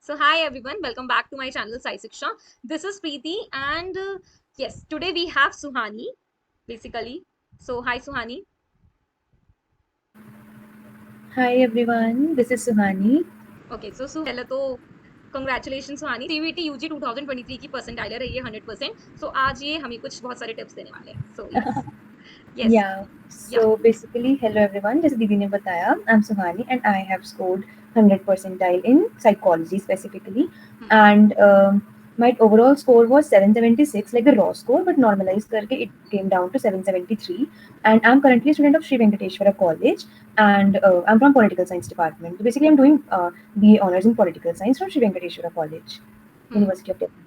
So hi everyone, welcome back to my channel Sai Siksha. This is Preeti and yes, today we have Suhani basically. So hi Suhani. Hi everyone, this is Suhani. Okay, so पहले तो congratulations सुहानी CVT UG 2023 की percentile रही है 100%. So आज ये हमें कुछ बहुत सारे टिप्स देने वाले हैं. So yes, Yeah, yeah. so basically, hello everyone. जैसे दीदी ने बताया, I'm Suhani and I have scored 100 percentile in psychology specifically, Hmm. and my overall score was 776, like the raw score, but normalized करके it came down to 773. And I'm currently a student of Sri Venkateshwara College, and I'm from Political Science department. So basically, I'm doing BA honors in Political Science from Sri Venkateshwara College, Hmm. University of Delhi.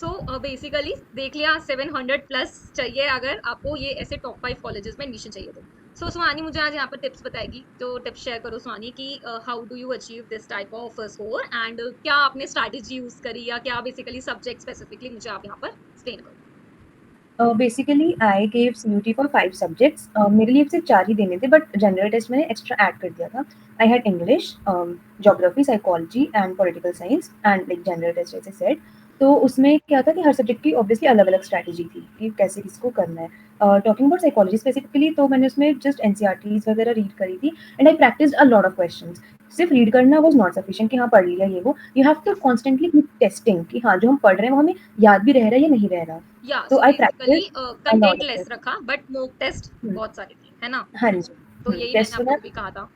So basically देख लिया 700 plus चाहिए अगर आपको ये ऐसे top 5 colleges में admission चाहिए तो. सो सुहानी मुझे आज यहाँ पर टिप्स बताएगी, तो टिप्स शेयर करो सुहानी कि how do you achieve this type off score and क्या आपने स्ट्रैटेजी यूज करी या क्या बेसिकली सब्जेक्ट स्पेसिफिकली मुझे आप यहाँ पर एक्सप्लेन करो. Basically I gave CUT for 5 subjects. मेरे लिए सिर्फ 4 ही देने थे, बट जनरल टेस्ट मैंने एक्स्ट्रा ऐड कर दिया था। I had English, geography, psychology and political science and like general test as I said. तो उसमें क्या था कि हर सब्जेक्ट की ऑब्वियसली अलग-अलग स्ट्रैटेजी थी कि कैसे किसको करना है। टॉकिंग अबाउट साइकोलॉजी स्पेसिफिकली तो मैंने उसमें जस्ट एनसीईआरटीज़ वगैरह रीड करी थी and I practised a lot of questions. सिर्फ रीड करना वाज़ नॉट सफिशिएंट कि हाँ, पढ़ लिया ये वो। You have to constantly keep testing कि हाँ, जो हम पढ़ रहे हैं वो हमें याद भी रह रहा है या नहीं रह रहा। या तो so I basically practice a lot content of less it. रखा बट मॉक टेस्ट हुँ, बहुत सारे थे, है ना? हाँ जी। तो यही मैंने टेस्ट तो मैं आपको भी कहा था.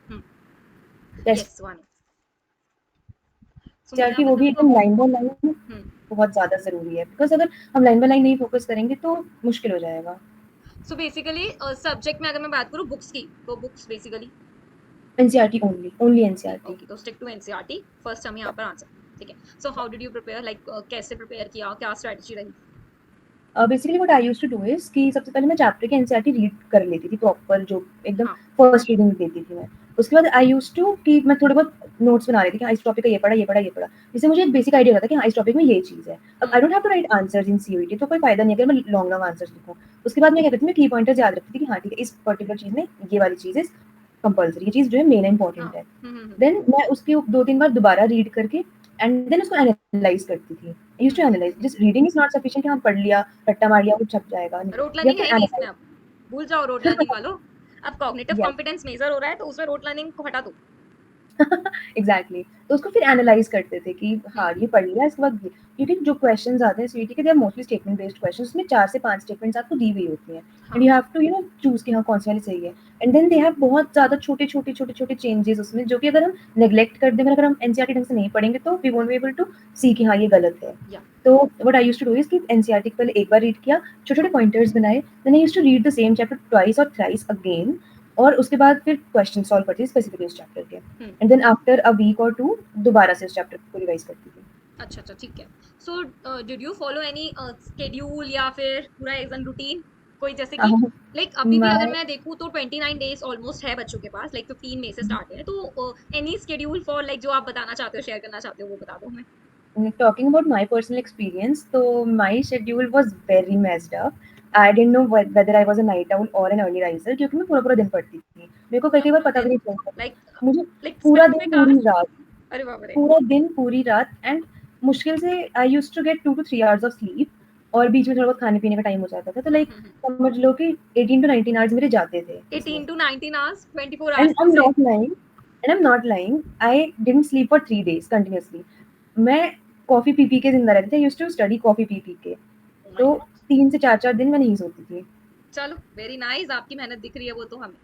टेस्ट यस सुहानी. सो मुझे एनसीईआरटी आप वो भी बताओ. एकदम लाइन बाय लाइन हम्म. बहुत ज़्यादा ज़रूरी है, बिकॉज़ अगर हम लाइन बाय लाइन नहीं फोकस करेंगे तो मुश्किल हो जाएगा। सो बेसिकली सब्जेक्ट में अगर मैं बात करूँ बुक्स की, तो books basically NCERT only NCERT. Okay, तो स्टिक टू एनसीईआरटी फर्स्ट, हम यहाँ पर आंसर. ठीक है. So how did you prepare, like कैसे प्रिपेयर किया, क्या स्ट्रेटजी रही? Basically what I used to do is कि सबसे पहले मैं चैप्टर की एनसीईआरटी रीड कर लेती थी प्रॉपर, जो एकदम हाँ. फर्स्ट रीडिंग देती थी मैं। उसके बाद आई यूज्ड टू कि मैं थोड़े बहुत नोट्स बना रही थी कि हाँ, इस टॉपिक का ये पढ़ा, ये पढ़ा, ये पढ़ा। जिससे मुझे एक बेसिक आइडिया होता था कि हाँ, इस टॉपिक में ये चीज़ है। अब I hmm. Don't have to write answers in CUET, तो कोई फ़ायदा नहीं है अगर मैं लॉन्ग लॉन्ग आंसर्स लिखूँ। उसके बाद मैं क्या करती थी, मैं की पॉइंटर्स याद रखती थी कि हाँ, ठीक है, इस पर्टिकुलर चीज़ में ये वाली चीज़ इज़ कंपल्सरी, ये चीज़ जो है मेन हाँ. इंपॉर्टेंट है। हम्म. देन मैं उसके 2-3 बार दोबारा रीड करके एंड देन उसको एनालाइज़ करती थी। I used to analyse, just reading is not sufficient कि हाँ, पढ़ लिया, रट्टा मार लिया, कुछ छप जाएगा, नहीं। Rote you have learning to है ही नहीं इसमें एनालाइज़। अब. भूल जाओ रोट लर्निंग वालों. अब कॉग्निटिव यस। कॉम्पिटेंस मेजर हो रहा है तो उसमें रोट लर्निंग को हटा दो. एग्जैक्टली तो उसको फिर एनालाइज करते थे कि हाँ, हम्म. ये पढ़ लिया, इसके बाद ये। क्योंकि जो क्वेश्चंस आते हैं सीईटी के, they are mostly statement based questions, उसमें 4 से 5 स्टेटमेंट्स आपको दी हुई होती हैं एंड हाँ. यू हैव टू चूज कि हाँ, कौन सी वाली सही है। एंड देन दे हैव बहुत ज़्यादा छोटे-छोटे चेंजेस उसमें, जो कि अगर हम नेग्लेक्ट कर दें, अगर हम एनसीईआरटी ढंग से नहीं पढ़ेंगे तो we won't be able to see कि हाँ, ये गलत है। या. तो what I used to do is कि एनसीईआरटी को पहले एक बार रीड किया, छोटे-छोटे हाँ. पॉइंटर्स बनाए, then I used to read the same chapter twice और थ्राइस अगेन, और उसके बाद फिर क्वेश्चन सॉल्व करती थी स्पेसिफिक उस चैप्टर के। Hmm. And then after a week और 2 दोबारा से उस चैप्टर को रिवाइज़ करती थी। अच्छा अच्छा, ठीक है. So did you follow any schedule या फिर पूरा एग्जाम रूटीन, कोई जैसे कि हाँ, लाइक अभी भी अगर मैं मैं देखूँ तो 29 डेज ऑलमोस्ट है बच्चों के पास, लाइक 15 मई से स्टार्ट है, तो एनी स्केड्यूल फॉर लाइक जो आप बताना चाहते हो, शेयर करना चाहते हो, वो बता दो हमें. Talking about my personal experience, तो my schedule was very messed up. I didn't know whether I was a night owl और एन अर्ली राइज़र, क्योंकि मैं पूरा-पूरा दिन पढ़ती थी। मेरे को कई-कई बार पूरा पता भी दिन, नहीं चलता था। लाइक मुझे लाइक पूरा दिन, स्पेसिफिक पूरी आवर्स. रात, अरे बाप रे. पूरा दिन, पूरी रात, एंड मुश्किल से I used to get 2 to 3 hours of sleep, और बीच में थोड़ा बहुत खाने-पीने का टाइम हो जाता था। तो लाइक हम्म. समझ लो कि 18 टू 19 आवर्स मेरे जाते थे इसमें। 18 to 19 hours, 24 hours And I'm से. not lying. And I'm not lying. I didn't sleep for 3 days continuously. मैं कॉफ़ी पी के ज़िंदा रहती थी। I used to study coffee पी के। ओ माय तो गॉड. 3 से 4-4 दिन मैं नहीं सोती थी। चलो वेरी नाइस, आपकी मेहनत दिख रही है वो तो हमें.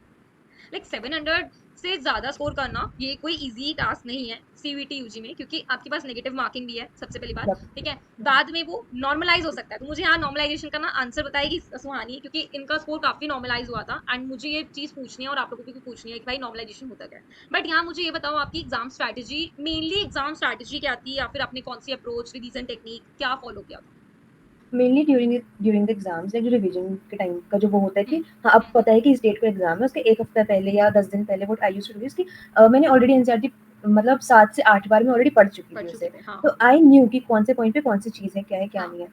लाइक 700 से ज्यादा स्कोर करना ये कोई इजी टास्क नहीं है सीवीटी यूजी में, क्योंकि आपके पास नेगेटिव मार्किंग भी है सबसे पहली बात. यप। ठीक है. बाद में वो नॉर्मलाइज हो सकता है, तो मुझे यहाँ नॉर्मलाइजेशन का ना आंसर बताएगी सुहानी, क्योंकि इनका स्कोर काफी नॉर्मलाइज हुआ था एंड मुझे ये चीज पूछनी है और आप लोगों को भी पूछनी है कि भाई नॉर्मलाइजेशन होता क्या है. बट यहाँ मुझे ये बताओ, आपकी exam strategy, mainly exam strategy क्या थी, या फिर आपने कौन सी अप्रोच, रिवीजन टेक्निक क्या फॉलो किया था? Mainly during the exams, like जो रिविज़न के टाइम का जो वो होता है कि हम्म. हाँ, अब पता है कि इस डेट को एग्ज़ाम है, उसके 1 हफ्ता पहले या 10 दिन पहले what I used to do is कि मैंने ऑलरेडी एनसीईआरटी मतलब 7 से 8 बार मैं ऑलरेडी पढ़ चुकी पढ़ थी चुके उसे। थे, हाँ. तो आई न्यू कि कौन से पॉइंट पे कौन सी चीज़ है, क्या हाँ. नहीं है।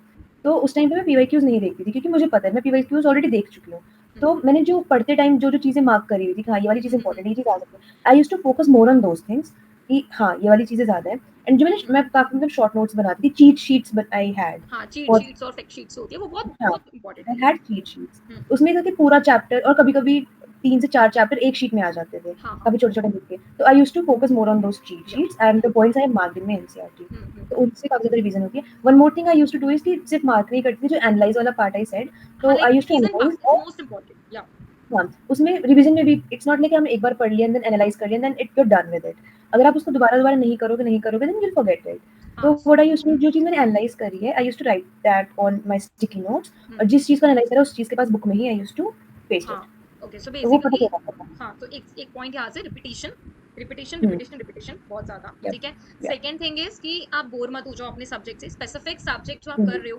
तो उस टाइम पे मैं पीवाईक्यूज़ नहीं देखती थी, क्योंकि मुझे पता है मैं पीवाईक्यूज़ ऑलरेडी देख चुकी हूँ। हम्म. तो मैंने जो पढ़ते टाइम जो-जो चीज़ें मार्क करी हुई थी कि हाँ, ये वाली चीज़ हम्म. इम्पोर्टेंट है, ये चीज़ आ सकती है। I used to focus more on those things. कि हाँ, ये वाली चीज़ें ज़्यादा है। एंड जो मैं काफ़ी मतलब शॉर्ट नोट्स बनाती थी, cheat sheets but I had हाँ, चीट फॉर शीट्स और फैक्ट शीट्स होती है, वो बहुत हाँ, बहुत इंपॉर्टेंट आई है। Had cheat sheets. हुँ, उसमें था कि पूरा चैप्टर और कभी-कभी 3 से 4 चैप्टर एक शीट में आ जाते थे, हाँ, हाँ, काफ़ी छोटे-छोटे लिख के। तो I used to focus more on those cheat या sheets and the points I have marked in my NCERT. हुँ, हुँ, तो उनसे काफ़ी ज़्यादा रिवीजन होती है। One more thing I used to do is कि सिर्फ मार्क नहीं करती थी, जो एनालाइज़ वाला पार्ट आई सेड, हाँ, तो like I used to reason analyse part is और मोस्ट इम्पोर्टेंट, या हाँ, उसमें रिवीजन में भी इट्स नॉट लाइक हमने एक बार पढ़ लिया एंड देन एनालाइज़ कर लिया and then you are done with it. अगर आप उसको दोबारा-दोबारा नहीं करोगे then you will forget it. तो हाँ, व्हाट आई यूज्ड टू जो चीज़ मैंने एनालाइज़ करी है, I used to write that on my sticky notes हुँ, और जिस चीज़ को एनालाइज़ करा उस चीज़ के पास बुक में ही I used to paste it. हाँ, ओके, सो तो वो पता बेसिकली चल जाता था। हाँ, तो एक एक पॉइंट यहाँ से रिपिटिशन, रिपिटिशन, हुँ, रिपिटिशन, रिपिटिशन बहुत ज़्यादा, यप, ठीक है। यप, सेकंड थिंग इज़ कि आप बोर मत हो जाओ अपने सब्जेक्ट से, स्पेसिफिक सब्जेक्ट जो आप हुँ, कर रहे हो,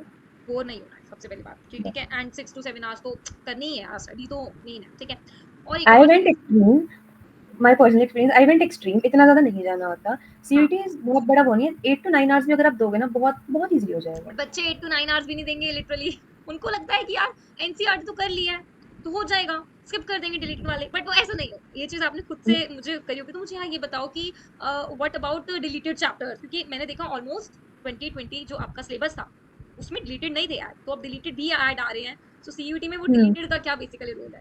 बोर नहीं होना है, सबसे पहली बात, ठीक यप। ठीक है। एंड 6 टू 7 आवर्स तो करनी ही है, स्टडी तो मेन है, ठीक है। और एक आई और went cheese extreme, my personal experience I went extreme, इतना ज़्यादा नहीं जाना होता। हाँ, सीयूईटी इज़ बहुत बड़ा वो नहीं है, 8 टू 9 आवर्स भी अगर आप दोगे ना बहुत बहुत ईज़िली हो जाएगा। बट बच्चे 8 टू 9 आवर्स भी नहीं देंगे लिटरली। उनको लगता है कि यार एनसीईआरटी तो कर लिया है, तो हो जाएगा, स्किप कर देंगे डिलीटेड वाले, बट वो ऐसा नहीं है। ये चीज़ आपने खुद हुँ, से मुझे करी होगी, तो मुझे यहाँ ये बताओ कि व्हाट अबाउट डिलीटेड चैप्टर्स, क्योंकि मैंने देखा ऑलमोस्ट 2020 जो आपका सिलेबस था, उसमें डिलीटेड नहीं थे ऐड, तो अब डिलीटेड भी ऐड आ रहे हैं। सो सीयूईटी में वो हुँ। डिलीटेड का क्या बेसिकली रोल है?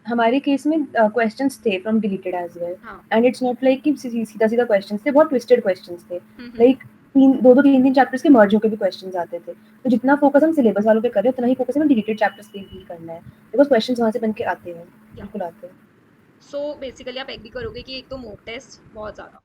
हमारे केस में क्वेश्चंस थे फ्रॉम डिलीटेड एज़ वेल हाँ। एंड इट्स नॉट लाइक कि सीधा-सीधा क्वेश्चंस थे, बहुत ट्विस्टेड क्वेश्चंस थे। हुँ, हुँ, लाइक 2-2 3-3 चैप्टर्स के मर्ज होके भी क्वेश्चंस आते थे। तो जितना फोकस हम सिलेबस वालों पे कर रहे हैं, उतना ही फोकस हमें डिलीटेड चैप्टर्स पे भी करना है। बिकॉज़ क्वेश्चंस वहाँ से बन के आते हैं, या बिल्कुल आते हैं। सो बेसिकली आप एग्री करोगे कि एक तो मॉक टेस्ट बहुत ज़्यादा,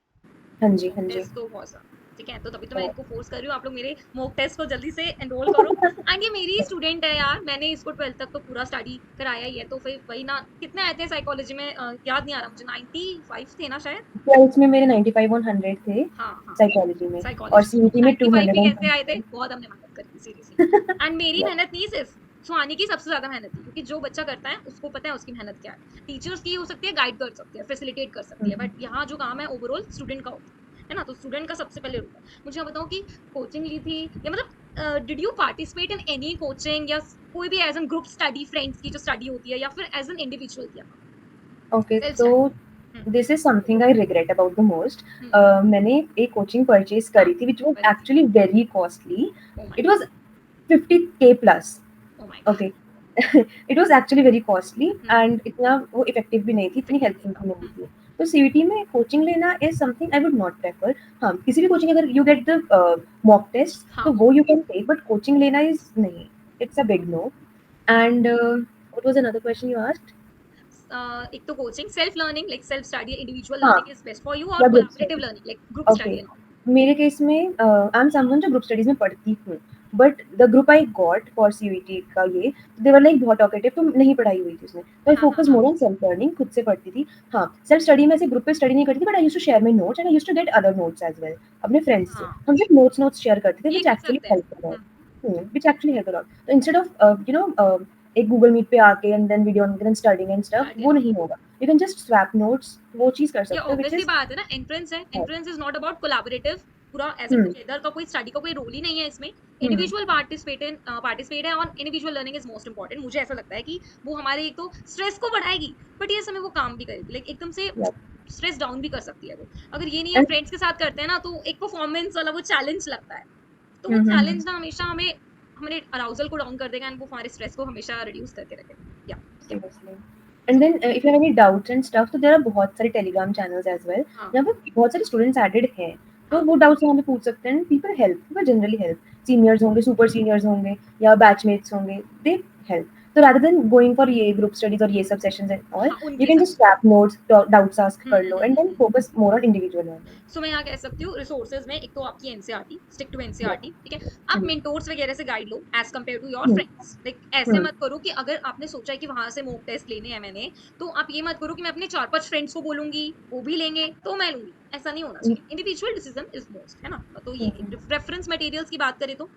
हाँ जी, मॉक हाँ जी। टेस्ट तो बहुत सा, ठीक है। तो तभी तो मैं और इनको फोर्स कर रही हूँ, आप लोग मेरे मॉक टेस्ट को जल्दी से एनरोल करो। एंड ये मेरी स्टूडेंट है यार, मैंने इसको 12th तक तो पूरा स्टडी कराया ही है, तो फिर वही ना, कितने आए थे साइकोलॉजी में, याद नहीं आ रहा मुझे, 95 थे ना शायद। 12th में मेरे 95 ऑन 100 थे हाँ हाँ, साइकोलॉजी में और साइकोलॉजी सीयूटी में 95 भी कैसे आए थे, 220। बहुत हमने मेहनत करी थी सीरियसली। एंड मेरी या मेहनत नहीं, सिर्फ सुहानी की सबसे ज्यादा मेहनत थी, क्योंकि जो बच्चा करता है उसको पता है उसकी मेहनत क्या है। टीचर्स की हो सकती है, गाइड कर सकती है, फैसिलिटेट कर सकती हुँ, है, बट यहाँ जो काम है ओवरऑल स्टूडेंट का होता है ना। तो स्टूडेंट का सबसे पहले रूल है। मुझे आप बताओ कि कोचिंग ली थी, या मतलब did you participate in any coaching, या कोई भी as an group study, friends की जो स्टडी होती है, या फिर एज एन इंडिविजुअल किया था, ओके सेल्फ तो study? Hmm, this is something I regret about the most. Hmm, मैंने एक कोचिंग परचेज़ हाँ, करी थी व्हिच वाज़ वही थी। Actually very costly. Oh my it God, was 50K plus. Oh my okay. God. It was actually very costly hmm, and इतना वो effective भी नहीं थी, इतनी इफेक्टिव नहीं हेल्पफुल था। भी नहीं थी। तो सीयूटी में कोचिंग लेना is something I would not prefer. हाँ, किसी भी कोचिंग अगर you get the mock test हाँ, तो वो you can take but coaching लेना इज़ नहीं, it's a big no. And what was another question you asked? एक तो coaching, self learning like self study, individual हाँ, learning is best for you, और या group collaborative study. Learning like group okay, study and all. मेरे case में I am someone जो group studies में पढ़ती हूँ, but the group I got for CUET का ये, दे वर लाइक बहुत टॉकेटिव तो नहीं पढ़ाई हुई थी उसमें। तो आई हाँ हाँ फोकस्ड हाँ, मोर ऑन सेल्फ लर्निंग, खुद से पढ़ती थी। हाँ, सेल्फ स्टडी में ऐसे ग्रुप पे स्टडी नहीं करती थी but I used to share my notes and I used to get other notes as well अपने फ्रेंड्स से। हाँ, हम सिर्फ नोट्स शेयर करते थे ये व्हिच कर एक्चुअली सकते हैं। Helped a lot. Which actually helped a lot. तो इंस्टेड ऑफ एक गूगल मीट पे आके and then video on then studying and stuff study वो एंड ऑल, नहीं होगा। You can just swap notes, वो चीज़ कर ये सकते हो व्हिच ऑब्वियसली इज़ बात है ना, एंट्रेंस है, entrance is not about collaborative, पूरा एज अ हुँ, टुगेदर का कोई स्टडी का कोई रोल ही नहीं है इसमें। हुँ, इंडिविजुअल पार्टिसिपेट है, और individual learning is most important. मुझे ऐसा लगता है कि वो हमारे एक तो स्ट्रेस को बढ़ाएगी, बट ये समय वो काम भी करेगी, लाइक एकदम से या स्ट्रेस डाउन भी कर सकती है वो। अगर ये नहीं हम एंड फ्रेंड्स के साथ करते हैं ना, तो एक परफॉर्मेंस वाला वो चैलेंज लगता है, तो वो हुँ, हुँ, हुँ। चैलेंज ना हमेशा हमें हमारे अराउजल को डाउन कर देगा, एंड वो हमारे स्ट्रेस को हमेशा रिड्यूस करके रखेगा। या या Seriously. And so then if you have any doubts and stuff, तो there are बहुत सारे टेलीग्राम चैनल्स एज़ वेल हाँ जहाँ पे बहुत सारे स्टूडेंट्स एडेड हैं। तो हाँ वो डाउट्स वहाँ पे पूछ सकते हैं। People generally help. सीनियर्स होंगे, सुपर सीनियर्स होंगे या बैचमेट्स होंगे, दे हेल्प। तो rather than going for ये ग्रुप स्टडीज और ये सब सेशंस एंड ऑल, हाँ, you उनके can साथ। just swap notes, doubts ask कर लो and then hmm. focus more on individual learning. सो मैं यहाँ कह सकती हूँ रिसोर्सेज में, एक तो आपकी NCERT, stick to Yeah. NCERT, ठीक है। आप हुँ, मेंटोर्स वगैरह से गाइड लो as compare to your hmm, friends, like ऐसे हुँ, मत करो कि अगर आपने सोचा है कि वहां से मॉक टेस्ट लेने हैं मैंने, तो आप ये मत करो कि मैं अपने 4-5 फ्रेंड्स को बोलूंगी, वो भी लेंगे तो मैं लूंगी। ऐसा नहीं होना हुँ, चाहिए, इंडिविजुअल डिसीजन इज मोस्ट, है ना। तो ये हुँ। रेफरेंस मटेरियल्स की बात करें तो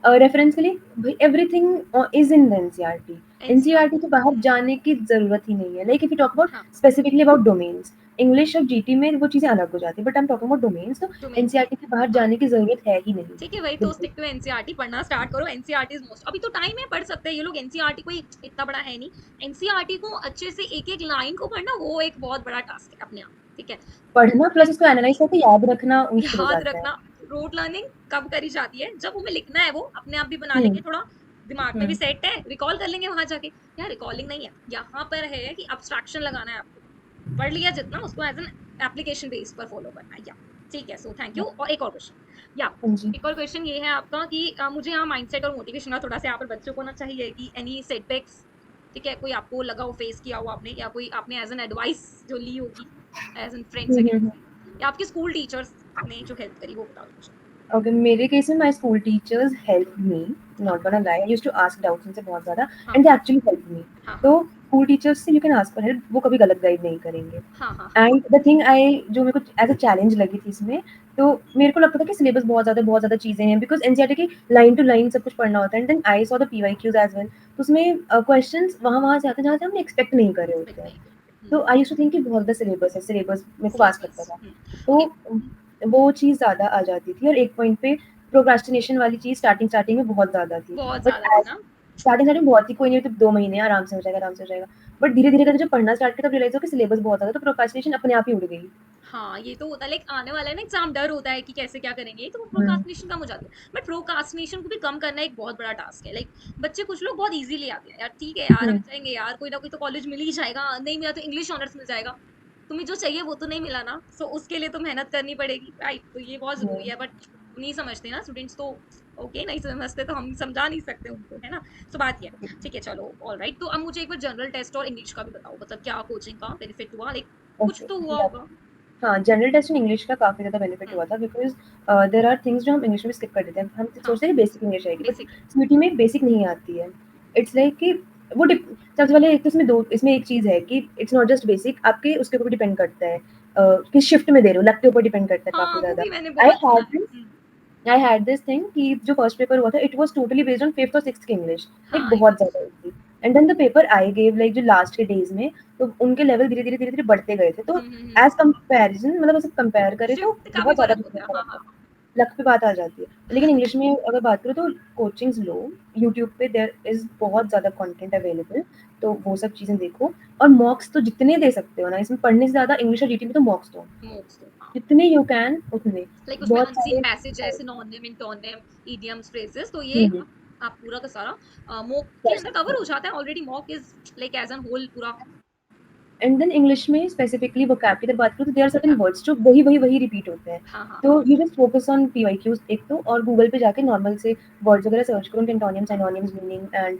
रेफरेंस के लिए भाई everything is in the NCERT. NCERT. NCERT से बाहर जाने की जरूरत ही नहीं है। Like if you talk about हाँ स्पेसिफिकली अबाउट डोमेन्स, इंग्लिश और जीटी में वो चीज़ें अलग हो जाती है, but I am talking about domains, तो डोमेन एनसीईआरटी के बाहर हाँ जाने की ज़रूरत है ही नहीं, ठीक है भाई, तो बिल्कुल। स्टिक टू एनसीईआरटी पढ़ना स्टार्ट करो। एनसीईआरटी इज मोस्ट, अभी तो टाइम है, पढ़ सकते हैं ये लोग। एनसीईआरटी कोई इतना बड़ा है नहीं। एनसीईआरटी को अच्छे से एक एक लाइन को पढ़ना वो एक बहुत बड़ा टास्क है अपने आप, ठीक है। पढ़ना प्लस उसको एनालाइज़ करके याद रखना मुश्किल हो याद जाता है। रखना, रोट लर्निंग कब करी जाती है, जब हमें लिखना है, वो अपने आप भी बना हुँ, लेंगे, थोड़ा दिमाग में भी हुँ, सेट है, रिकॉल कर लेंगे वहां जाके। यार रिकॉलिंग नहीं है यहाँ पर, है कि अब्स्ट्रैक्शन लगाना है आपको। पढ़ लिया जितना, उसको एज एन एप्लीकेशन बेस पर फॉलो करना है, या ठीक है। So thank you. और एक और क्वेश्चन, या हाँ जी। एक और क्वेश्चन ये है आपका कि मुझे यहाँ माइंडसेट और मोटिवेशन का थोड़ा सा यहाँ पर बच्चों को ना चाहिए कि एनी सेटबैक्स, ठीक है, कोई आपको लगा हो फेस किया हो आपने, या कोई आपने एज एन एडवाइस जो ली होगी एज एन फ्रेंड्स हुँ, हुँ, वगैरह हुँ। से, या आपके स्कूल टीचर्स ने जो हेल्प करी, वो बताओ मुझे। ओके, मेरे केस में my school teachers helped me, हाँ not gonna lie, I used to ask doubts उनसे बहुत ज़्यादा हाँ and they actually helped me. हाँ हाँ तो स्कूल टीचर्स से you can ask for help, वो कभी गलत गाइड नहीं करेंगे। हाँ हाँ हाँ एंड द थिंग आई जो मेरे को एज़ अ चैलेंज लगी थी इसमें, तो मेरे को लगता था कि सिलेबस बहुत ज़्यादा चीज़ें हैं बिकॉज़ एनसीईआरटी की लाइन टू लाइन सब कुछ पढ़ना होता है and then I saw the PYQs as well. तो उसमें क्वेश्चंस वहाँ से आते हैं जहाँ से हमने एक्सपेक्ट नहीं करे एक्सपेक्ट होते हैं। नहीं करी। तो आई यूज्ड टू थिंक कि बहुत ज़्यादा सिलेबस है, सिलेबस मेरे को वास्ट लगता सिलेबस, था। ओके। तो वो चीज़ ज़्यादा आ जाती थी और एक पॉइंट पे प्रोक्रास्टिनेशन वाली चीज़ स्टार्टिंग में बहुत ज़्यादा थी। बहुत बट ज्यादा थी एज़ ना। स्टार्टिंग बहुत थी, कोई नहीं तो 2 महीने आराम से हो जाएगा, आराम से हो जाएगा। बट धीरे-धीरे करके जब पढ़ना स्टार्ट किया तब रियलाइज़ हुआ कि सिलेबस बहुत ज़्यादा है, तो प्रोक्रास्टिनेशन अपने आप ही उड़ गई। हाँ ये तो होता है, लाइक आने वाला है ना एग्जाम, डर होता है कि कैसे क्या करेंगे, तो वो हुँ, प्रोक्रास्टिनेशन कम हो जाती है। बट प्रोक्रास्टिनेशन को भी कम करना एक बहुत बड़ा टास्क है। लाइक बच्चे कुछ लोग बहुत इजीली आते हैं, यार ठीक है यार आ हुँ, जाएंगे यार, कोई ना कोई तो कॉलेज मिल ही जाएगा, नहीं मिला तो इंग्लिश ऑनर्स मिल जाएगा। तुम्हें जो चाहिए वो तो नहीं मिला ना, सो उसके लिए तो मेहनत करनी पड़ेगी, राइट। तो ये बहुत हुँ, जरूरी है, बट नहीं समझते ना स्टूडेंट्स तो। ओके नहीं समझते तो हम समझा नहीं सकते उनको, है ना। सो बात ये है, ठीक है चलो ऑल राइट। तो अब मुझे एक बार जनरल टेस्ट और इंग्लिश का भी बताओ, मतलब क्या कोचिंग का बेनिफिट हुआ, लाइक कुछ ओके, तो हुआ होगा। हाँ, जनरल टेस्ट इन इंग्लिश का काफ़ी ज़्यादा बेनिफिट हम्म, हुआ था बिकॉज़ देयर आर थिंग्स जो हम इंग्लिश में स्किप कर देते हैं। हम हाँ सोचते हैं कि बेसिक इंग्लिश आएगी बट बेसिक। सीयूटी में बेसिक नहीं आती है। इट्स लाइक कि वो डिप सबसे पहले एक तो इसमें एक चीज़ है कि इट्स नॉट जस्ट बेसिक, आपके उसके ऊपर भी डिपेंड करता है किस शिफ्ट में दे रहे हो, लग के ऊपर डिपेंड करता है काफ़ी हाँ वो ज़्यादा। भी मैंने आई बहुत सुना हैड है। This I had this thing कि जो फर्स्ट पेपर हुआ था it was totally based on 5th और 6th की इंग्लिश, लाइक हाँ बहुत इंग्लिश। ज़्यादा easy. And then the paper I gave like जो लास्ट के डेज़ में, तो उनके लेवल धीरे-धीरे बढ़ते गए थे। तो हम्म। एज़ कंपैरिज़न मतलब ऐसे कंपेयर करें तो शिफ्ट का भी बहुत ज़्यादा फर्क होता डिफरेंस है, आ हाँ जाता हाँ है। लक पे बात आ जाती है। लेकिन इंग्लिश में अगर बात करूँ तो कोचिंग्स लो, यूट्यूब पे देयर इज़ बहुत ज़्यादा कंटेंट अवेलेबल, तो वो सब चीज़ें देखो और मॉक्स तो जितने दे सकते हो ना, इसमें पढ़ने से ज़्यादा इंग्लिश और जीटी में तो मॉक्स दो। मोक्स तो हाँ। जितने यू कैन उतने। लाइक उसमें बहुत अनसीन सारे पैसेज है, सिनोनिम इंटोनिम इडियम्स फ्रेजेस, तो ये हुँ, आप पूरा का सारा मॉक के कर अंदर सकते कवर हो। हो जाता है already. Mock is like as an whole पूरा एंड देन इंग्लिश में स्पेसिफिकली वोकैब की अगर बात करूँ तो there are certain vocab। Words जो वही रिपीट होते हैं। हाँ हाँ तो हाँ you just focus on PYQs एक तो, और गूगल पे जाके नॉर्मल से वर्ड्स वगैरह सर्च करो, उनके एंटोनिम्स, हाँ। Anonymous, meaning and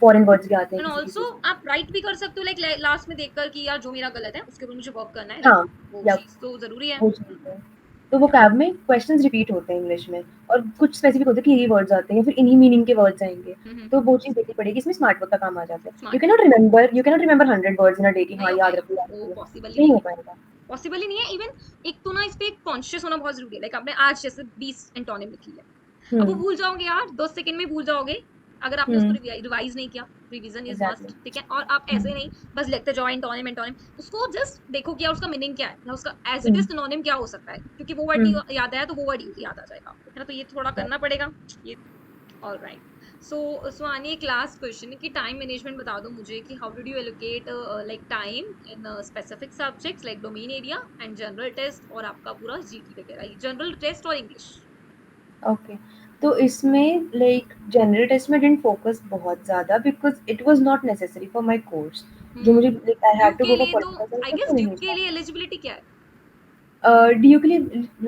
foreign words भी आते हैं एंड किसी-किसी ऑल्सो उसमें। आप राइट भी कर सकते हो, लाइक लास्ट में देखकर कि यार जो मेरा गलत है उसके ऊपर मुझे वर्क करना है, राइट। हाँ, वो या चीज तो जरूरी है। वो चीज़ है। तो वोकैब में क्वेश्चंस रिपीट होते हैं इंग्लिश में और कुछ स्पेसिफिक होता है कि ये वर्ड्स आते हैं या फिर इन्हीं मीनिंग के वर्ड्स आएँगे। हम्म। तो वो चीज़ देखनी पड़ेगी, इसमें स्मार्ट वर्क का काम आ जाता है। Smart. You can not remember 100 words in a day कि नहीं हाँ, हो याद पाएगा, रखो, याद वो रखो। पॉसिबल ही नहीं नहीं हो है। पाएगा। पॉसिबल ही नहीं है इवन। एक तो ना इस पे कॉन्शियस होना बहुत जरूरी है, लाइक आपने आज जैसे 20 एंटोनिम लिख लिया, हुँ, अब वो भूल जाओगे यार, 10 सेकंड में भूल जाओगे अगर आपने उसको हुँ, रिवाइज नहीं किया। Revision is exactly. मस्ट, ठीक है। और आप हुँ, ऐसे नहीं बस लिखते जाओ एंटोनिम एंटोनिम, उसको जस्ट देखो कि यार उसका मीनिंग क्या है, या उसका as it hmm, is synonym क्या हो सकता है, क्योंकि वो वर्ड हुँ, नहीं याद आया तो वो वर्ड याद आ जाएगा आपको, है ना। तो ये थोड़ा करना पड़ेगा ये। All right. सो स्वानी एक लास्ट क्वेश्चन है कि टाइम मैनेजमेंट बता दो मुझे कि how did you allocate like time in specific subjects like domain area and general test, और आपका पूरा जीटी वगैरह, जनरल टेस्ट और इंग्लिश। ओके। तो इसमें लाइक जनरल टेस्ट में डिडन्ट फोकस बहुत ज़्यादा because it was not necessary for my course. जो मुझे लाइक आई हैड ड्यूब टू के गो फॉर लिए तो पॉलिटिकल साइंस आई तब गेस तो ड्यूब नहीं के था। लिए एलिजिबिलिटी क्या है। डीयू के लिए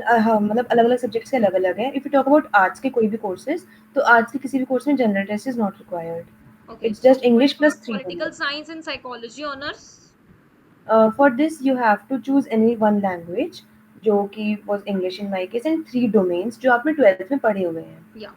हाँ, मतलब अलग-अलग सब्जेक्ट्स के अलग-अलग है। If you talk about arts के कोई भी कोर्सेज़, तो आर्ट्स के किसी भी कोर्स में general test is not required. Okay it's so just what English about plus 3 political domain. Science and psychology honours. For this you have to choose any one language जो कि was English in my case and 3 domains जो आपने 12th में पढ़े हुए हैं। या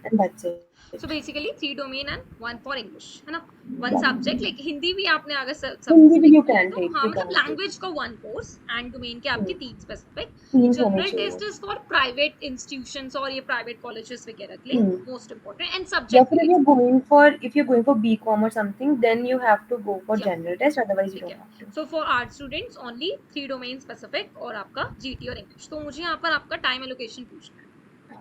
and that's so it. Basically 3 domain and 1 for English, है ना? 1 Yeah. सब्जेक्ट, लाइक हिंदी भी आपने अगर Hindi भी स्पेसिफिक you किया है can तो take, हाँ, you मतलब can take. लैंग्वेज का 1 कोर्स एंड डोमेन के आपके 3 स्पेसिफिक। तीन होने जनरल चाहिए। Test is for private institutions और ये प्राइवेट कॉलेजेस वगैरह के लिए Hmm. मोस्ट इंपॉर्टेंट, एंड या सब्जेक्ट भी फिर like if you're going for BCom or something, then you have to go for या general test. Otherwise, you ठीक है। don't have to. So for art students only 3 domain specific और आपका GT और English. तो मुझे यहाँ पर आपका टाइम एलोकेशन पूछना है।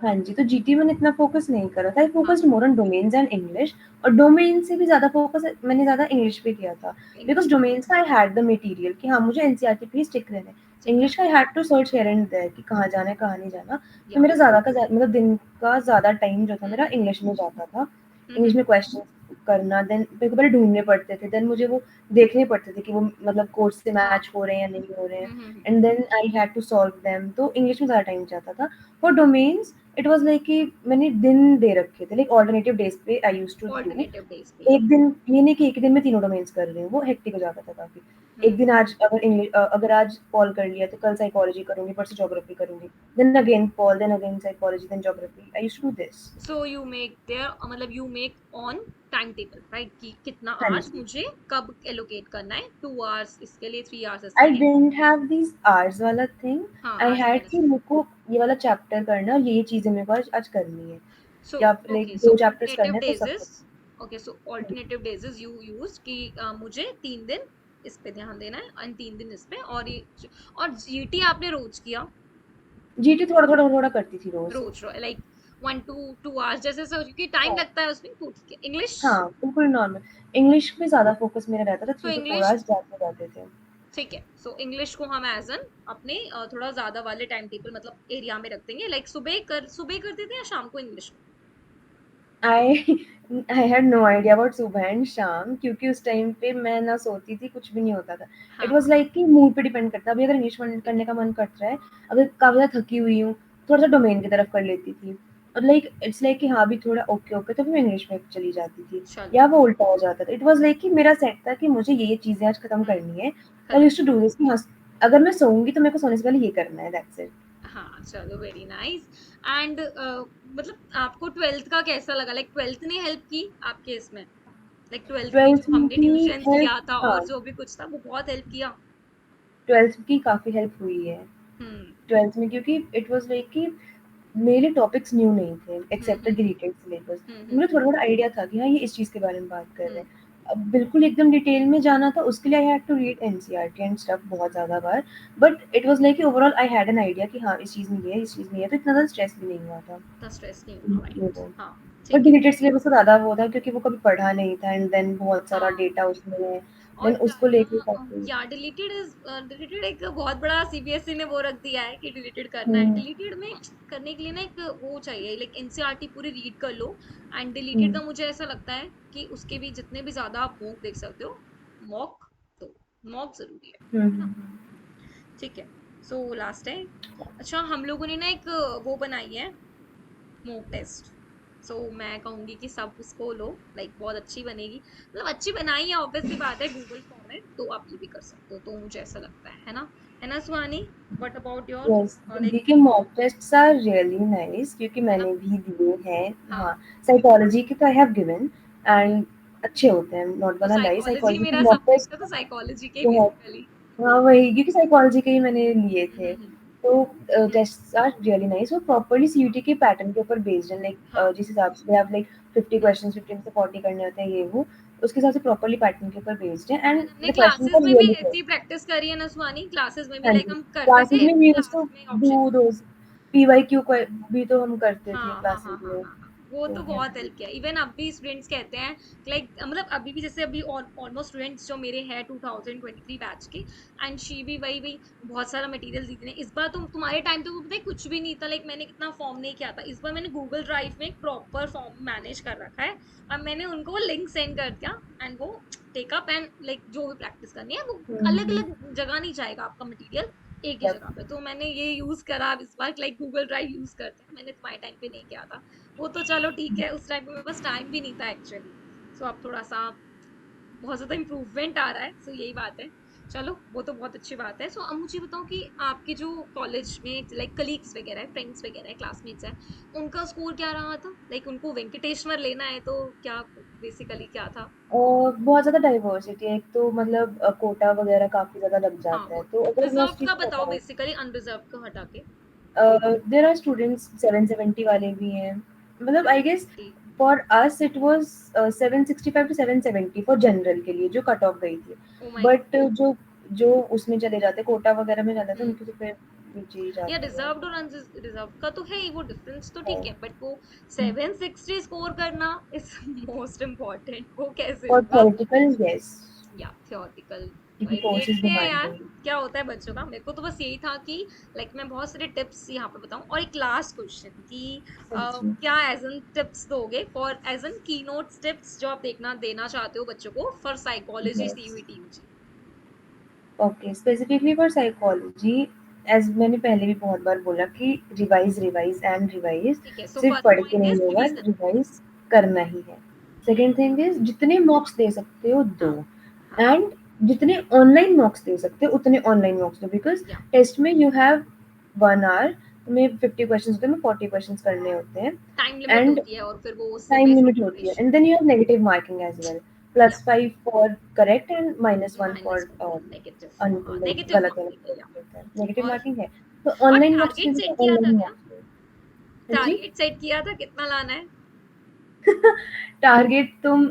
हाँ जी, तो जीटी मैंने इतना फोकस नहीं करा था। आई हाँ, focused more on domains and English, और डोमेन से भी ज़्यादा फोकस मैंने ज़्यादा इंग्लिश पे किया था। बिकॉज़ इंग्लिश पे। डोमेन्स का आई हैड द मटेरियल कि हाँ, मुझे एनसीईआरटी पे ही स्टिक रहना है। ठीक है। इंग्लिश का I had to search here and there कि कहाँ जाना है, कहाँ नहीं जाना। तो या मेरा ज़्यादा का मतलब दिन का ज़्यादा टाइम जो था हम्म मेरा हम्म इंग्लिश में जाता था। हम्म इंग्लिश में क्वेश्चंस करना, देन मेरे को पहले ढूँढने पड़ते थे, देन मुझे वो देखने पड़ते थे कि वो मतलब कोर्स से हाँ। मैच हो रहे हैं या नहीं हो रहे हैं, hmm. And then I had to solve them. तो इंग्लिश में ज़्यादा टाइम जाता था। For domains it was like कि मैंने दिन दे रखे थे, लाइक अल्टरनेटिव डेज़ पे I used to do. Alternative days पे, या एक दिन ये नहीं कि एक ही दिन में तीनों डोमेन्स कर रही हूँ, वो हेक्टिक हो जाता था काफ़ी। एक दिन आज अगर आज पॉल कर लिया तो कल साइकोलॉजी करूँगी, परसों ज्योग्राफी करूँगी, then again pol, then again psychology, then geography. I used to do this. So you make there, मतलब you make on time table, right? कि कितना हाँ आवर्स जी। मुझे कब एलोकेट करना है, 2 आवर्स इसके लिए, 3 आवर्स इसके आई लिए। डिडंट हैव दिस आवर्स वाला थिंग। हाँ, आई आवर्स हैड कि मैनेजमेंट। मेरे को ये वाला चैप्टर करना है और ये चीज़ें मेरे को आज करनी है, सो या लाइक ओके, सो 2 चैप्टर्स ऑल्टरनेटिव करने हैं तो डेज सब इज, करना okay, so alternative days is you use कि मुझे 3 दिन इस पे ध्यान देना है और 3 दिन इस पे, और ये और जीटी आपने रोज किया? है। जीटी थोड़ा-थोड़ा करती थी रोज़। रोज लाइक 1 to 2 आवर्स जैसे, सो क्योंकि टाइम हाँ। लगता है उसमें, तो ठीक है। इंग्लिश? हाँ, बिल्कुल नॉर्मल। इंग्लिश में ज़्यादा फ़ोकस मेरा रहता था, सो 3 to 4 इंग्लिश, आवर्स जाते जाते थे। ठीक है। सो इंग्लिश को हम एज एन अपने थोड़ा ज्यादा वाले टाइम टेबल मतलब एरिया में रख देंगे, लाइक सुबह करते थे या शाम को इंग्लिश को? I I had no idea about सुबह एंड शाम, क्योंकि उस टाइम पे मैं ना सोती थी, कुछ भी नहीं होता था। इट वाज़ हाँ, लाइक कि मूड पे डिपेंड करता है। अभी अगर इंग्लिश मन ठीक करने है। का मन करता है, अगर काफ़ी ज़्यादा थकी हुई हूँ, थोड़ा-सा डोमेन की तरफ कर लेती थी। और लाइक इट्स लाइक कि हाँ, अभी थोड़ा ओके तो फिर मैं इंग्लिश में चली जाती थी, चलो। या वो उल्टा हो जाता था। इट वाज़ लाइक कि मेरा सेट था कि मुझे ये चीज़ें आज खत्म हम्म, करनी है। आई खत्म। यूज्ड टू डू दिस कि हाँ, अगर मैं सोऊँगी तो मेरे को सोने से पहले ये करना है, दैट्स इट। हाँ, चलो, वेरी नाइस। एंड मतलब आपको ट्वेल्थ का कैसा लगा? लाइक ट्वेल्थ ने हेल्प की आपके इसमें? लाइक ट्वेल्थ में 12th जो हमने की ट्यूशन हेल्प, किया था हाँ, और जो भी कुछ था वो बहुत हेल्प किया? 12th की काफ़ी हेल्प हुई है। हम्म 12th में, क्योंकि इट वाज़ लाइक कि मेरे लिए टॉपिक्स न्यू नहीं थे except the hmm deleted syllabus. Hmm मुझे थोड़ा-थोड़ा आइडिया था कि हाँ, ये इस चीज़ के बारे में बात कर रहे हम्म हैं। अब बिल्कुल एकदम डिटेल में जाना था, उसके लिए I had to read NCERT and stuff बहुत ज़्यादा बार। बट इट वाज़ लाइक कि overall I had an idea कि हाँ, इस चीज़ में ये है, इस चीज़ में ये है, तो इतना ज़्यादा स्ट्रेस भी नहीं हुआ था। इतना स्ट्रेस नहीं हुआ, ये राइट? वो। हाँ, पर ठीक है। डिलीटेड सिलेबस तो ज़्यादा वो था, क्योंकि वो कभी पढ़ा नहीं था, एंड देन बहुत सारा हाँ, डेटा उसमें है, और देन उसको लेके ज्यादा काफ़ी। या डिलीटेड एक बहुत बड़ा सीबीएसई ने वो रख दिया है कि डिलीटेड करना है। हुँ, डिलीटेड में करने के लिए ना एक वो चाहिए, लाइक एनसीईआरटी पूरी रीड कर लो। एंड डिलीटेड हुँ, का मुझे ऐसा लगता है कि उसके भी जितने भी ज्यादा आप मॉक देख सकते हो, मॉक, तो मॉक जरूरी हुँ, है ना? हुँ। ठीक है। सो लास्ट है। अच्छा, हम लोगों ने ना एक वो बनाई है, मॉक टेस्ट। सो मैं कहूंगी कि सब उसको लो, लाइक बहुत अच्छी बनेगी, मतलब अच्छी बनाई है, ऑब्वियस सी बात है, गूगल फॉर्म है तो आप ये भी कर सकते हो, तो मुझे ऐसा लगता है ना Suhani? What about your yes, like, दीदी के mock tests are really nice, क्योंकि है ना? मैंने भी दिए हैं। हाँ। हाँ, साइकोलॉजी के तो आई हैव गिवन, एंड अच्छे होते हैं, नॉट तो गोना लाई। साइकोलॉजी साइकोलॉजी के मेरा मॉक सब्जेक्ट टेस्ट है, तो साइकोलॉजी के बहुत, बेसिकली। हाँ, वही, क्योंकि साइकोलॉजी के ही मैंने लिए थे। हम्म तो टेस्ट्स आर रियली नाइस। वो प्रॉपर्ली सीयूटी के पैटर्न के ऊपर बेस्ड है, लाइक हाँ। जिस हिसाब से they have like 50 hmm. Questions, 15 से 40 करने होते हैं, ये वो, उसके हिसाब से प्रॉपर्ली पैटर्न के ऊपर बेस्ड है, एंड एंड हमने द क्वेश्चंस क्लासेस आर में भी रियली गुड। ऐसी प्रैक्टिस करी है ना सुहानी, क्लासेस में भी हाँ लाइक जी, हम करते क्लासेस थे में वी यूज्ड टू लास्ट में ऑप्शन। डू दोज़ पीवाईक्यू भी तो हम करते थे हाँ हाँ हाँ क्लासेस हाँ में। हाँ हाँ, वो तो तो या बहुत हेल्प किया। इवन अब भी स्टूडेंट्स कहते हैं, लाइक मतलब अभी भी, जैसे अभी ऑलमोस्ट स्टूडेंट्स जो मेरे हैं 2023 बैच के, एंड शी भी वही वही बहुत सारा मटेरियल दी थी। इस बार तुम्हारे टाइम तो पता है कुछ भी नहीं था, लाइक मैंने कितना फॉर्म नहीं किया था, इस बार मैंने गूगल ड्राइव में एक प्रॉपर फॉर्म मैनेज कर रखा है। अब मैंने उनको लिंक सेंड कर दिया, एंड वो टेक अप, एंड लाइक जो भी प्रैक्टिस करनी है वो अलग हुँ, अलग जगह नहीं जाएगा आपका मटेरियल, एक ही यप। जगह पे। तो मैंने ये यूज करा अब इस बार, लाइक गूगल ड्राइव यूज करते हैं, मैंने तुम्हारे टाइम पे नहीं किया था। वो तो चलो ठीक है, उस टाइम पे मेरे पास टाइम भी नहीं था एक्चुअली। सो अब थोड़ा सा बहुत ज्यादा इम्प्रूवमेंट आ रहा है, सो यही बात है। चलो वो तो बहुत अच्छी बात है। सो अब मुझे बताओ कि आपके जो कॉलेज में लाइक कलीग्स वगैरह है, फ्रेंड्स वगैरह है, क्लासमेट्स हैं, उनका स्कोर क्या रहा था? लाइक उनको वेंकटेश्वर लेना है तो क्या बेसिकली क्या था? और बहुत ज़्यादा डाइवर्सिटी है, एक तो मतलब कोटा वगैरह काफ़ी ज़्यादा लग हाँ जाता है, वो तो अगर मैं उस रिजर्व चीज़ का को बताओ, बताऊँ, बेसिकली अनरिजर्व को हटा के। देयर आर स्टूडेंट्स 770 वाले भी हैं, मतलब I guess 750। For us it was 765 to 770 for general के लिए जो कट ऑफ गई थी, ओ माय बट गॉड। जो जो उसमें चले जाते कोटा वगैरह में चले जाते हम्म। उनके तो फिर नीचे ही या जाते हैं। रिजर्व्ड और अनरिजर्व का तो है ही, वो डिफरेंस तो ठीक हाँ। है, बट वो 760 स्कोर करना इज मोस्ट इम्पोर्टेंट, वो कैसे फॉर होगा? थ्योरेटिकल यस, या थियोरटिकल। क्योंकि भाई कोर्सेज देखते हैं यार डिमांडिंग। क्या होता है बच्चों का। मेरे को तो बस यही था कि लाइक मैं बहुत सारे टिप्स यहाँ पे बताऊं। और एक लास्ट क्वेश्चन कि जी। क्या एज एन टिप्स दोगे for as an key note tips जो आप देखना देना चाहते हो बच्चों को for psychology yes. CUET UG? Okay, specifically for psychology, as मैंने पहले भी बहुत बार बोला कि रिवाइज़, रिवाइज़ एंड रिवाइज़, ठीक है, सो सिर्फ़ फर्स्ट पढ़ के पॉइंट नहीं इज होगा, रिवीजन। रिवाइज़ करना ही है। सेकंड थिंग इज़ जितने मॉक्स दे सकते हो दो, हाँ हाँ। एंड जितने ऑनलाइन मॉक्स दे सकते हो उतने ऑनलाइन मॉक्स दो, बिकॉज़ या टेस्ट में यू हैव 1 आवर, तुम्हें 50 क्वेश्चंस होते हैं, में 40 क्वेश्चंस करने होते हैं, टाइम लिमिट एंड होती है और फिर वो उससे टाइम बेस्ड लिमिट होती है, preparation. And then you have negative marking as well, या +5 for correct and -1 for -1 for negative. Like negative गलत गलत मार्किंग है या। होता है, नेगेटिव और मार्किंग है। तो और ऑनलाइन मॉक्स के टारगेट लिए सेट तो किया था ऑनलाइन क्या? मॉक्स लो। हाँ जी। टारगेट सेट किया था कितना लाना है? टारगेट तुम,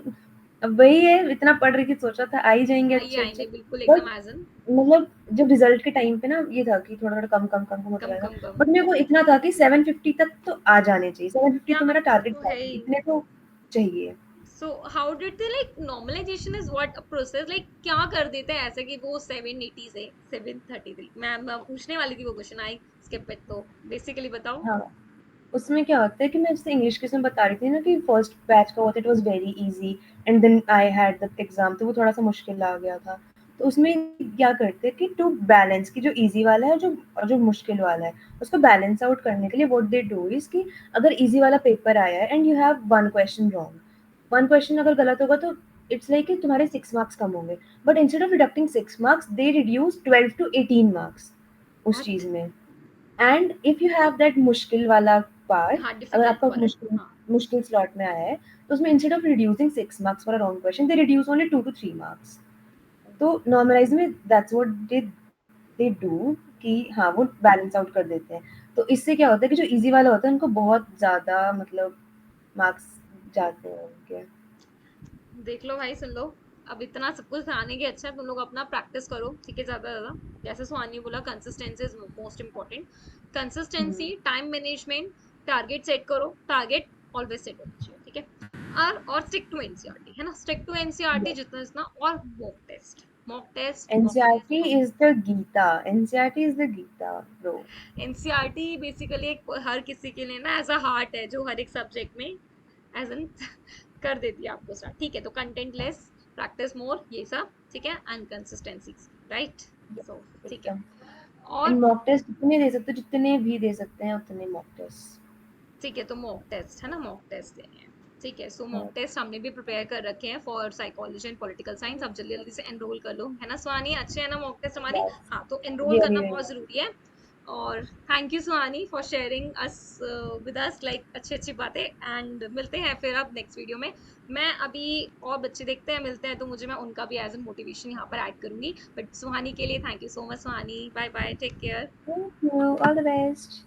अब वही है, इतना पढ़ रही थी सोचा था आ ही जाएंगे आइए अच्छे अच्छे, आएंगे बिल्कुल बट एकदम एज एन मतलब जब रिजल्ट के टाइम पे ना ये था कि थोड़ा थोड़ा कम कम कम कम होता कम रहेगा, कम कम। बट मेरे को इतना था कि 750 तक तो आ जाने चाहिए, 750 या तो मेरा वो टारगेट तो था है ही, ही। इतने तो चाहिए। So how did they like normalisation is what a process, like क्या कर देते हैं ऐसे कि वो 780 से 733? मैं पूछने वाली थी वो क्वेश्चन, आई स्किप इट। तो बेसिकली बताओ। हाँ, उसमें क्या होता है कि मैं जैसे इंग्लिश के उसमें बता रही थी ना कि फर्स्ट बैच का हुआ था, it was very easy, and then I had the exam, तो वो थोड़ा-सा मुश्किल आ गया था। तो उसमें क्या करते हैं कि टू बैलेंस कि जो ईज़ी वाला है जो मुश्किल वाला है, उसको बैलेंस आउट करने के लिए व्हाट दे डू इज़ कि अगर ईज़ी वाला पेपर आया है and you have 1 question wrong, 1 question अगर गलत होगा तो इट्स लाइक कि तुम्हारे 6 मार्क्स कम होंगे। But instead of deducting 6 marks they reduce 12 to 18 marks उस व्हाट? चीज़ में। And if you have that मुश्किल वाला पार्ट, हाँ अगर डिफिकल्ट आपका वाला। मुश्किल हाँ। मुश्किल स्लॉट में आया है, तो उसमें instead of reducing 6 marks for a wrong question, they reduce only 2 to 3 marks. तो नॉर्मलाइज में दैट्स व्हाट दे डू कि हाँ, वो बैलेंस आउट कर देते हैं। तो इससे क्या होता है कि जो ईज़ी वाला होता है उनको बहुत ज़्यादा मतलब मार्क्स जाते हैं उनके। देख लो भाई, सुन लो। अब इतना सब कुछ आने के अच्छा है तुम लोग अपना प्रैक्टिस करो, ठीक है, ज्यादा ज्यादा। जैसे सुहानी बोला, consistency is most important. Hmm, consistency, time management, target set करो, टारगेट ऑलवेज सेट होना चाहिए, ठीक है। और स्टिक टू एनसीईआरटी, है ना, स्टिक टू एनसीईआरटी यस। जितना जितना। और mock test, mock test, mock test, NCERT mock is the Gita, NCERT is the Gita bro. Test. NCERT basically एक हर किसी के लिए ना एज अ हार्ट है, जो हर एक सब्जेक्ट में एज एन कर देती है आपको स्टार्ट, ठीक है। तो कंटेंट लेस, प्रैक्टिस मोर, ये सब ठीक है, एंड कंसिस्टेंसी, राइट। सो ठीक है। एकदम। और एंड मॉक टेस्ट जितने दे सकते हो, जितने भी दे सकते हैं उतने मॉक टेस्ट। ठीक है, तो मॉक टेस्ट है ना, मॉक टेस्ट देंगे। ठीक है, सो हाँ, मॉक टेस्ट हमने भी प्रिपेयर कर रखे हैं for psychology and political science. अब जल्दी जल्दी से एनरोल कर लो, है ना सुहानी? अच्छे है ना मॉक टेस्ट हमारे? दैट्स हाँ, तो एनरोल रियली करना रियली बहुत जरूरी है। और thank you Suhani for sharing us with us like अच्छी अच्छी बातें। एंड मिलते हैं फिर अब नेक्स्ट वीडियो में। मैं अभी और बच्चे देखते हैं, मिलते हैं तो मुझे मैं उनका भी एज एन मोटिवेशन यहाँ पर ऐड करूंगी। बट सुहानी के लिए thank you so much Suhani, bye bye, take care. Thank you, all the best.